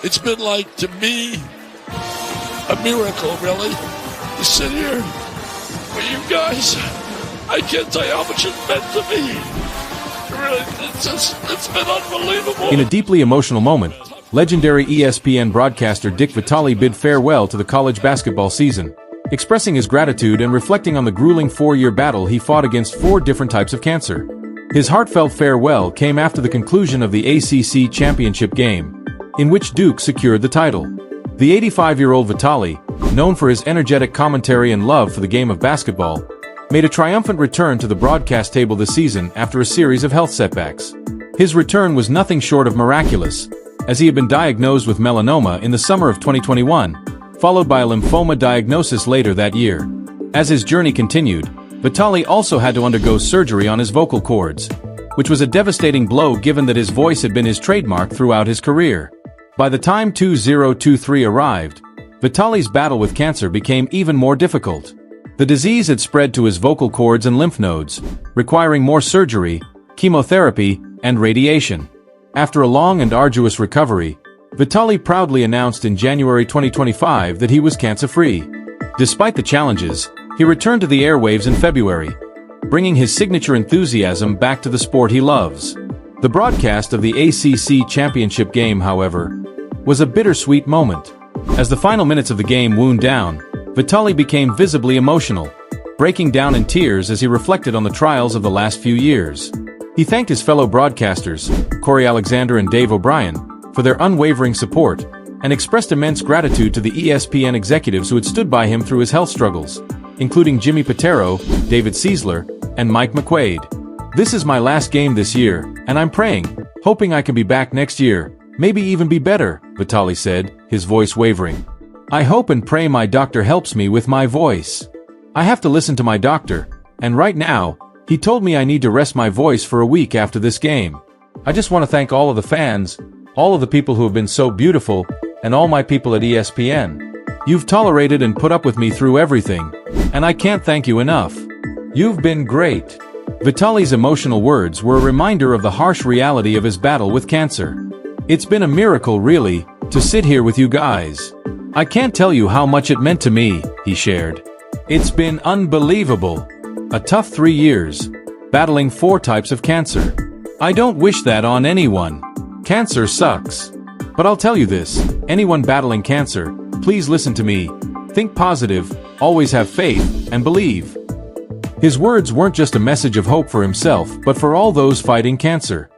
It's been like, to me, a miracle, really, to sit here with you guys. I can't tell you how much it's meant to me. Really, it's been unbelievable. In a deeply emotional moment, legendary ESPN broadcaster Dick Vitale bid farewell to the college basketball season, expressing his gratitude and reflecting on the grueling 4-year battle he fought against 4 different types of cancer. His heartfelt farewell came after the conclusion of the ACC championship game, in which Duke secured the title. The 85-year-old Vitale, known for his energetic commentary and love for the game of basketball, made a triumphant return to the broadcast table this season after a series of health setbacks. His return was nothing short of miraculous, as he had been diagnosed with melanoma in the summer of 2021, followed by a lymphoma diagnosis later that year. As his journey continued, Vitale also had to undergo surgery on his vocal cords, which was a devastating blow given that his voice had been his trademark throughout his career. By the time 2023 arrived, Vitale's battle with cancer became even more difficult. The disease had spread to his vocal cords and lymph nodes, requiring more surgery, chemotherapy, and radiation. After a long and arduous recovery, Vitale proudly announced in January 2025 that he was cancer-free. Despite the challenges, he returned to the airwaves in February, bringing his signature enthusiasm back to the sport he loves. The broadcast of the ACC championship game, however, was a bittersweet moment. As the final minutes of the game wound down, Vitale became visibly emotional, breaking down in tears as he reflected on the trials of the last few years. He thanked his fellow broadcasters, Corey Alexander and Dave O'Brien, for their unwavering support, and expressed immense gratitude to the ESPN executives who had stood by him through his health struggles, including Jimmy Pitero, David Seisler, and Mike McQuaid. "This is my last game this year, and I'm praying, hoping I can be back next year, maybe even be better," Vitale said, his voice wavering. "I hope and pray my doctor helps me with my voice. I have to listen to my doctor, and right now, he told me I need to rest my voice for a week after this game. I just want to thank all of the fans, all of the people who have been so beautiful, and all my people at ESPN. You've tolerated and put up with me through everything, and I can't thank you enough. You've been great." Vitale's emotional words were a reminder of the harsh reality of his battle with cancer. "It's been a miracle, really, to sit here with you guys. I can't tell you how much it meant to me," he shared. "It's been unbelievable. A tough 3 years, battling 4 types of cancer. I don't wish that on anyone. Cancer sucks. But I'll tell you this, anyone battling cancer, please listen to me. Think positive, always have faith, and believe." His words weren't just a message of hope for himself, but for all those fighting cancer.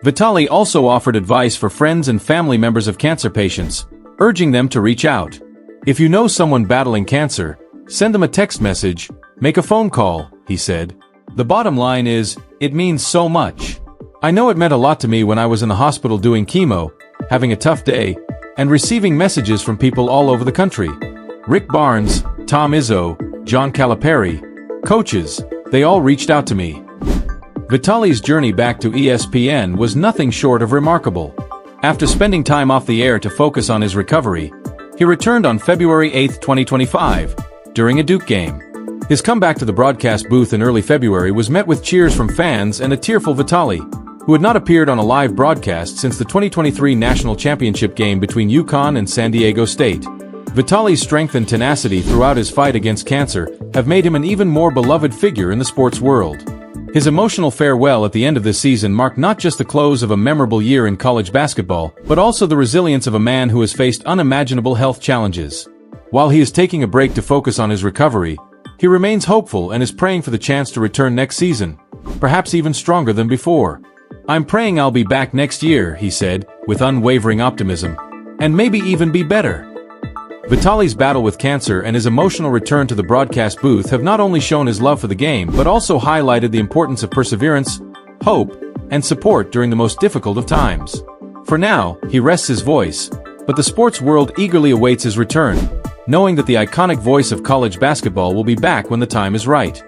Vitale also offered advice for friends and family members of cancer patients, urging them to reach out. "If you know someone battling cancer, send them a text message, make a phone call," he said. "The bottom line is, it means so much. I know it meant a lot to me when I was in the hospital doing chemo, having a tough day, and receiving messages from people all over the country. Rick Barnes, Tom Izzo, John Calipari, coaches, they all reached out to me." Vitale's journey back to ESPN was nothing short of remarkable. After spending time off the air to focus on his recovery, he returned on February 8, 2025, during a Duke game. His comeback to the broadcast booth in early February was met with cheers from fans and a tearful Vitale, who had not appeared on a live broadcast since the 2023 national championship game between UConn and San Diego State. Vitale's strength and tenacity throughout his fight against cancer have made him an even more beloved figure in the sports world. His emotional farewell at the end of this season marked not just the close of a memorable year in college basketball, but also the resilience of a man who has faced unimaginable health challenges. While he is taking a break to focus on his recovery, he remains hopeful and is praying for the chance to return next season, perhaps even stronger than before. "I'm praying I'll be back next year," he said, with unwavering optimism, "and maybe even be better." Vitale's battle with cancer and his emotional return to the broadcast booth have not only shown his love for the game but also highlighted the importance of perseverance, hope, and support during the most difficult of times. For now, he rests his voice, but the sports world eagerly awaits his return, knowing that the iconic voice of college basketball will be back when the time is right.